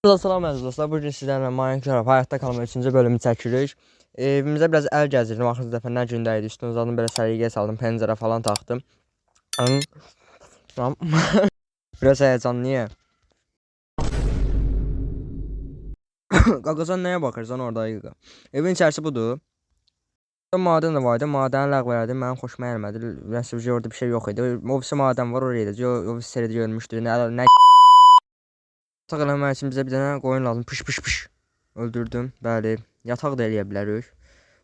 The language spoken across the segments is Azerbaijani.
Salam əziz dostlar, bugün sizlərlə Minecraft hayatta qalma 3-cü bölümü çəkirik. Evimizə biraz əl gəzdirdim, axırıncı dəfə nə gündə idi, üstünü uzadım, belə səliqəyə saldım, pəncərə falan taxdım. Biraz həyəcanlıyam. Qaqacan nəyə baxırsan orada qaqa? Evin içərisi budur. Maden də var idi, madəni ləğv elədim, mənim xoşuma gəlmədi. Rəsibci orada bir şey yox idi. Ofisi maden var, oraya gedəcək, ofis seride görmüşdü. Nə yataq eləmək üçün bizə bir dənə qoyun lazım. Pış. Öldürdüm. Bəli, yataq da eləyə bilərik.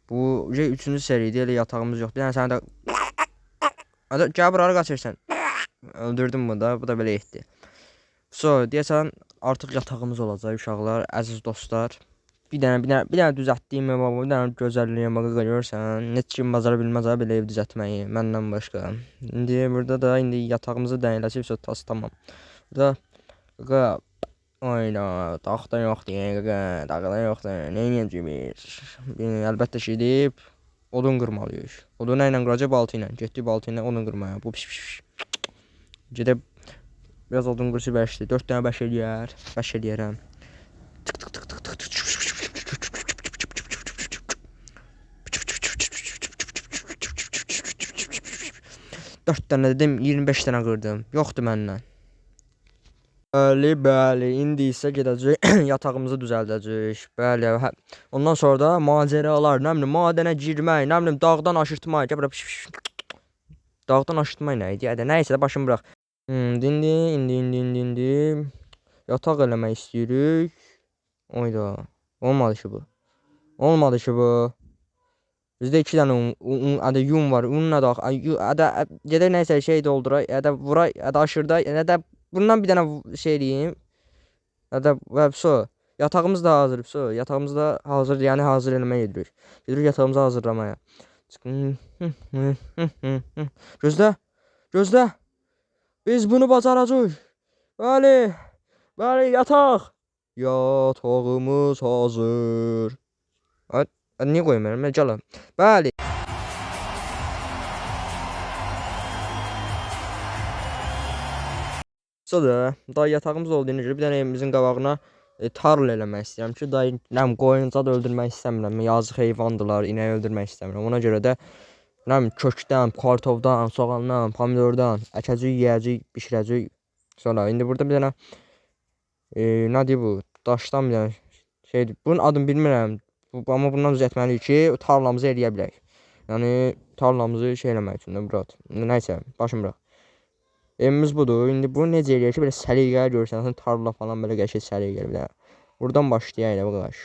Bu 3-cü seridə elə yatağımız yoxdur. Yəni sən də gəl bura qaçırsan. Öldürdüm bunu da. Bu da belə etdi. Deyəsən artıq yatağımız olacaq uşaqlar, əziz dostlar. Bir dənə düzəltdiyim ev var, bir dənə gözəlliyimə baxa görürsən. Heç kim bacara bilməz belə ev düzəltməyi məndən başqa. İndi burada da yatağımızı dəyələşib tas tamam. Burada ayda taxta yoxdur, taxta yoxdur. Nə edəcəyik biz? Əlbəttə ki, deyib odun qırmalıyıq. Odunu ilə qıracaq, baltı ilə. Getdik baltı ilə odun qırmaya. Bu pis. Gedib biraz odun qırışı bəşdir. 4 dənə bəş eləyər. Bəş eləyərəm. Tık. 4 dənə dedim, 25 dənə qırdım. Yoxdur məndən. Bəli, indi isə gedəcək yatağımızı düzəldəcək. Bəli, ondan sonra da macəralar, nə bilim, madənə girmək, nə bilim, dağdan aşırtmaq, dağdan aşırtmaq nə idi? Nəysə də başım bıraq. İndi yataq eləmək istəyirik. Oyda, olmadı ki bu. Bizdə 2 dənə yum var. Un nə dax? Gedək nəysə şey dolduraq, vuray, aşırda, bundan bir dənə şey eləyim. Yatağımız da hazır. Yatağımız da hazır, yəni hazır eləməyə gedirik. Gedirik yatağımızı hazırlamaya. Gözlə. Biz bunu bacaracağıq. Bəli, yataq. Yatağımız hazır. Niyə qoymuyorum? Gəlin. Bəli. Da yatağımız olduğuna görə bir dənə evimizin qabağına tarla eləmək istəyirəm ki, nəm qoyunca da öldürmək istəmirəm. Yazıq heyvandılar, inəyi öldürmək istəmirəm. Ona görə də nəm kökdən, kartofdan, soğandan, pomidordan əkəcək, yeyəcək, bişirəcək. Sonra indi burada bir dənə nə deyir bu? Daşdan bir dənə şeydir. Bunun adını bilmirəm. Amma bundan düzəltməliyik ki, tarlamızı eləyə bilək. Yəni tarlamızı şey eləmək üçün də bura. Nəysə, başım bıraq. Evimiz budur. İndi bunu necə eləyək ki, belə səliqəyə görürsən, tarla falan belə qəşəng səliqəyə. Buradan başlayaq bu qaş.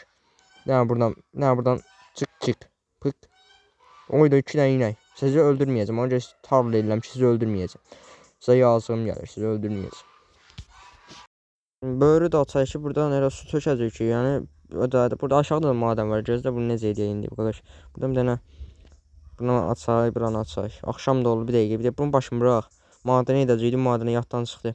Buradan çık. Pık. Oyda 2 dənə inək. Sizi öldürməyəcəm. Ona görə tarla eləyirəm ki, sizi öldürməyəcəm. Sizə yazığım gəlir, sizi öldürməyəcəm. Böyrü də açaq ki, buradan elə su tökəcək ki, yəni burada aşağıda da madən var. Gözlə bunu necə eləyək indi bu qaş. Buradan bir dənə bunu açaq, buranı açaq. Axşam da olur, bir dəqiqə. Bir də bunun başını bıraq. Madənə edəcəkdim, madənə yaddan çıxdı.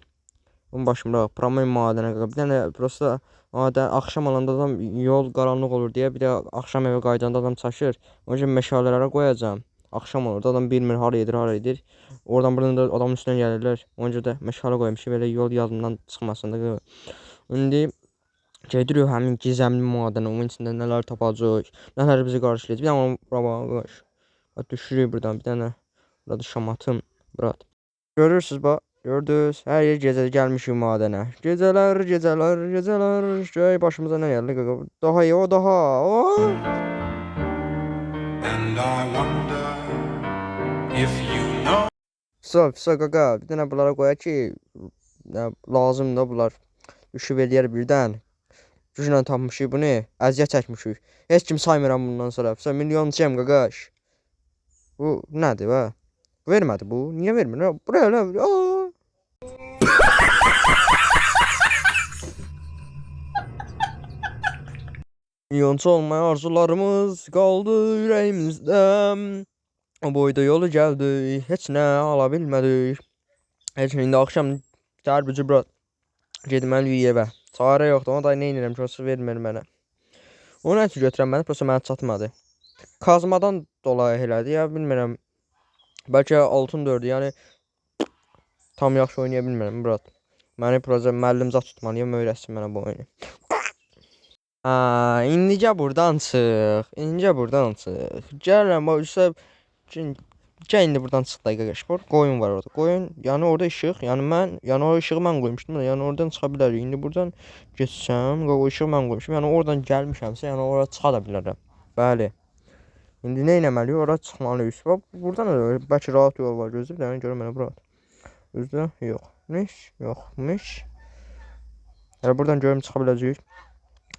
Bunun başım bıraq, pramoy madənə qaqa. Bir dənə prosta axşam olanda adam yol qaranlıq olur deyə, bir də axşam evə qaydanda adam çaşır. Onun üçün meşalələrə qoyacağam. Axşam olur da adam bilmir hara edir. Oradan buradan da adamın üstünə gəlirlər. Onun üçün də meşalə qoymuşam, belə yol yadımdan çıxmasın da. İndi gedirik həmin gizəmli madənə, onun içində nələr tapacaq, nələr bizi qarşılayacaq. Bir dənə onu bura düşürük buradan, bir dənə burada şamatım, bırak. Görürsünüz bax, gördünüz, hər yer gecə gəlmişik madənə. Gecələr, göy başımıza nə gəldi qaqa? Daha iyi, daha. Qaqa, bir dənə bunlara qoyaq ki, lazımdır bunlar. Düşüb eləyər birdən. Güclə tapmışıq bunu, əziyyət çəkmişik. Heç kim saymıram bundan sonra. Milyoncuyam qaqaş. Bu nədir bə? Vermədi bu. Niyə vermir? Buraya elə. Milyonçu olmaya arzularımız qaldı ürəyimizdə. O boyda yolu gəldik. Heç nə ala bilmədik. Heç indi axşam tərbici bura getməliyik evə. Çarə yoxdur. Ona da nə edirəm ki, o vermir mənə. Onu nə üçün götürəm mənə? Prosta mənə çatmadı. Kazmadan dolayı elədi ya, bilmirəm. Bəlkə altın dördü, yəni tam yaxşı oynaya bilmirəm, brat. Məni proza müəllim zat tutmalıyam, öyrətsin mənə bu oyunu. İndicə buradan çıx. İndicə buradan çıx. Gəlirəm o üstə Gəl indi buradan çıx da qardaş. Qoyun var orada. Qoyun, yəni orada işıq. Yəni mən, yəni o işığı mən qoymuşdum da, yəni oradan çıxa bilərik. İndi buradan keçsəm, o işığı mən qoymuşum. Yəni oradan gəlmişəmsə, yəni ora çıxa da bilərəm. Bəli. İndi nə etməliyik? Ora çıxmalıyıq. Bax, buradan da bəlkə rahat yol var. Gözlə, yəni görə mənə rahat. Özdə yoxmuş, yoxmuş. Yəni buradan görüm çıxa biləcəyik.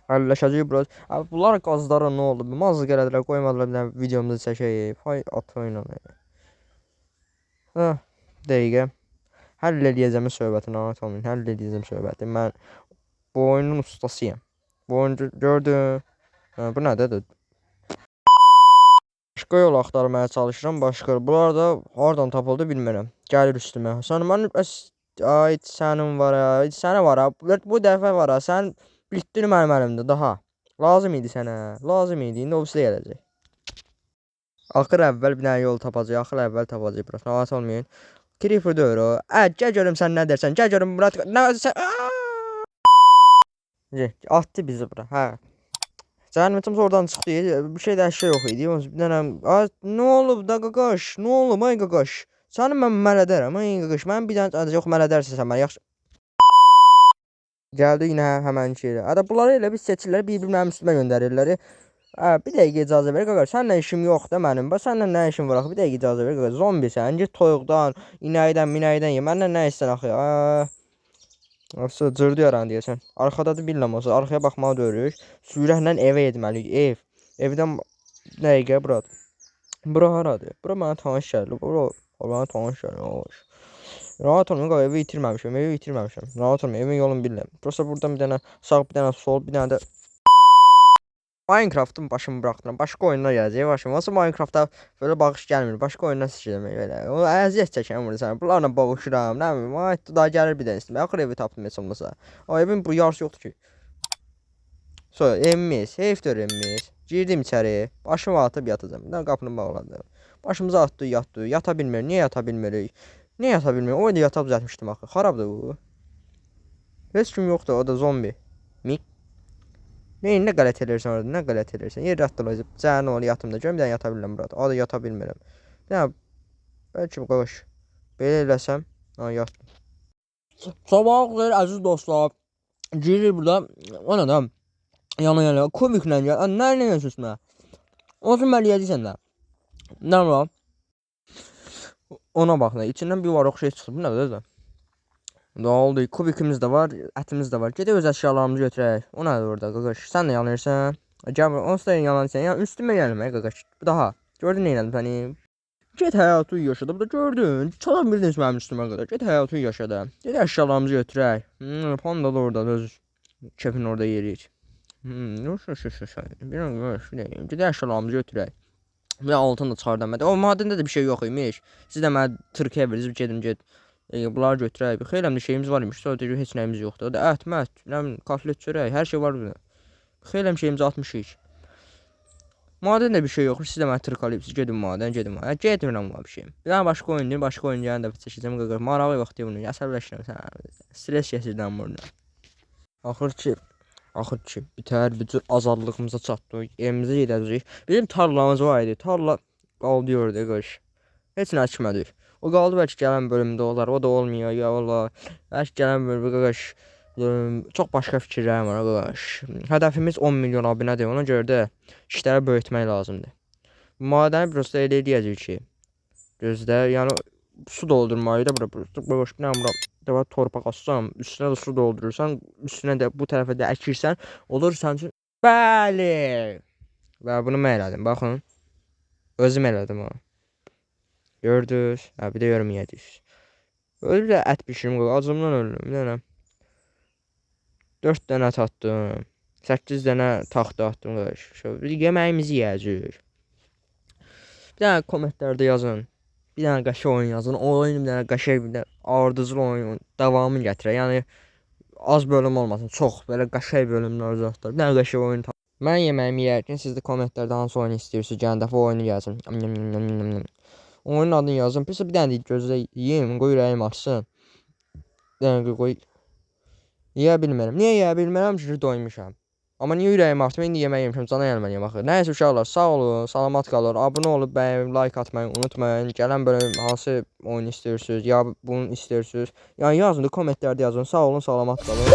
Həlləşəcəyik biraz. Abi bunlar qazlara nə oldu? Mazı gələdilər, qoymadılar bir dənə videomuzu çəkəyik. Fay atayla. Hə, dəqiqə. Həll eləyəcəm söhbətini, anlat olmayın. Həll eləyəcəm söhbəti. Mən bu oyunun ustasıyam. Bu oyunu gördüm. Hə, bu nədir? Başqa yol axtarmaya çalışıram. Başqa. Bunlar da hardan tapıldı bilmirəm. Gəlir üstümə. Sən mən ay sənin var ha. Sənə var ha. Bu dəfə var ha. Sən bitdin mənim əlimdə daha. Lazım idi sənə. Lazım idi. İndi ofisdə gələcək. Axır əvvəl bir dənə yol tapacaq. Axır əvvəl tapacaq. Biraz narahat olmayın. Creeper deyir o. Gəl görüm sən nə dersən. Gəl görüm Murat. Nə sən? Atdı bizi bura. Hə. Cəhənnəmimiz oradan çıxdı. Bir şey də əşya yox idi. Bir dənə nə olub da qaqaş? Nə olub ay qaqaş? Səni mən mələdərəm ay qaqaş. Mən bir dənə yox mələdərsən sən mən yaxşı. Gəldi yine həmən şeylə. Ada bunları elə biz seçirlər, bir mənim üstümə göndərirlər. Bir dəqiqə icazə ver qaqaş. Səninlə işim yoxdur mənim. Bax səninlə nə işim var axı? Bir dəqiqə icazə ver qaqaş. Zombisən. Git toyuqdan, inəkdən, minəkdən ye. Məndən nə istəyirsən axı? Afsa cırdı yaran deyəsən. Arxadadır bilmirəm olsa. Arxaya baxmağı döyürük. Sürətlə evə etməliyik. Ev. Evdən dəqiqə bura. Bura haradır? Bura mənə tanış gəldi. Bura mənə tanış gəldi. Rahat olun qaqaş. Evi itirməmişəm. Rahat olun. Evin yolunu bilirəm. Prosta buradan bir dənə sağ, bir dənə sol, bir dənə də Minecraft'ın başımı bıraxdıram. Başqa oyunlar gələcək başıma. Nasıl Minecraft'a böyle bağış gəlmir. Başqa oyunlar seçirəm belə. O əziyyət çəkən vurursan. Bunlarla boğuşuram. Nə bilim. Ay daha gəlir bir dənə istəyirəm. Axır evi tapdım heç olmasa. O evin bu yarısı yoxdur ki. Sonra evimiz, heyfdir evimiz. Girdim içəri. Başımı atıb yatacağım. Bir dənə qapını bağladım. Başımıza atdı, yatdı. Yata bilmir. Niyə yata bilmirik? Niyə yata bilmir? O da yata düzəltmişdim axı. Xarabdır bu. Heç kim yoxdur. O da zombi. Mik. Nə qələt edirsən orada? Nə qələt edirsən? Yer atılacaq. Cəhənnəm ol yatımda. Görüm bir dənə yata bilmirəm burada. O da yata bilmirəm. Ya bəlkə qoş. Belə eləsəm, yatdım. Sabah xeyir əziz dostlar. Girir burada. O nə adam? Yana komiklə gəl. Nə eləyirsiniz mənə? Olsun mən yeyəcəksən də. Nə var? Ona bax da. İçindən bir varıq şey çıxdı. Bu nədir də? Ne oldu? Kubikimiz de var, etimiz de var. Gedək öz əşyalarımızı götürək. O nədir orada qaqaş? Sən də yanırsan. Gəl, onsuz da yanırsan. Yəni üstümə gəlmə qaqaş. Daha. Gördün nə elədim səni? Get həyatı yaşadı. Bu da gördün. Çala bildiniz mənim üstümə qədər. Get həyatı yaşadı. Gedək əşyalarımızı götürək. Panda da orada öz kefin orada yeriyik. Bir an qaqaş. Gedək əşyalarımızı götürək. Bir altın da çıxardım. O madəndə də bir şey yox imiş. Siz də mənə Türkiyə verirsiniz. Gedim get. Bunları götürək. Xeyli şeyimiz var imiş. Sadəcə heç nəyimiz yoxdur. Ət, mət, nə bilim, kotlet çörək, hər şey var burada. Xeyli şeyimizi atmışıq. Madən də bir şey yoxdur. Siz də mənə tırkalayıbsınız. Gedin madən, gedin madən. Getmirəm bu bir şeyim. Bir dənə başqa oyun deyim, başqa oyun gələn dəfə çəkəcəm qaqaş. Maraqlı vaxt bunu. Əsəbləşirəm sən. Stres keçirdən burada. Axır ki, bitər, bir cür azadlığımıza çatdıq. Evimizə gedəcəyik. Bizim tarlamız var idi. Tarla qaldı orada qaqaş. Heç nə əkmədik. O qaldı bəlkə gələn bölümdə olar. O da olmuyor ya valla. Bəlkə gələn bölümdə qaqaş çox başqa fikirlərim var qaqaş. Hədəfimiz 10 milyon abunədir. Ona görə də işləri böyütmək lazımdır. Madəni prosta elə edəcəyik ki. Gözlə, yəni su doldurmayı da bura boş bir dənə torpaq assam, üstünə də su doldurursan, üstünə də bu tərəfə də əkirsən, olur sənin üçün. Bəli. Və bunu mən elədim. Baxın. Özüm elədim ha. Gördünüz. Bir də görməyəcəksiniz. Öyle bir də ət bişirim. Acımdan öldüm. Bir dənə 4 dənə ət atdım. 8 dənə taxta atdım. Yeməyimizi yeyəcəyik. Bir dənə kommentlərdə yazın. Bir dənə qəşəng oyun yazın. O oyun bir dənə qəşəng, bir dənə ardıcıl oyun davamını gətirək. Yəni az bölüm olmasın. Çox belə qəşəng bölümlər zaxdır. Bir dənə qəşəng oyun. Mən yeməyimi yeyərkən siz də kommentlərdə hansı oyunu istəyirsiniz? Gələn dəfə o oyunu yazın. Oyunun adını yazın. Pis bir dənə deyil gözlə yeyim, qoy ürəyim açsın. Bir dənə qoy Yeyə bilmirəm. Niyə yeyə bilmirəm? Çünki doymuşam. Amma niyə ürəyim artıb? İndi yemək yemişəm, cana gəlməliyəm axı. Nəysə uşaqlar, sağ olun, salamat qalın. Abunə olub bəyənib, like atmayı unutmayın. Gələn bölüm hansı oyun istəyirsiniz, ya bunu istəyirsiniz? Yəni yazın da kommentlərdə yazın. Sağ olun, salamat qalın.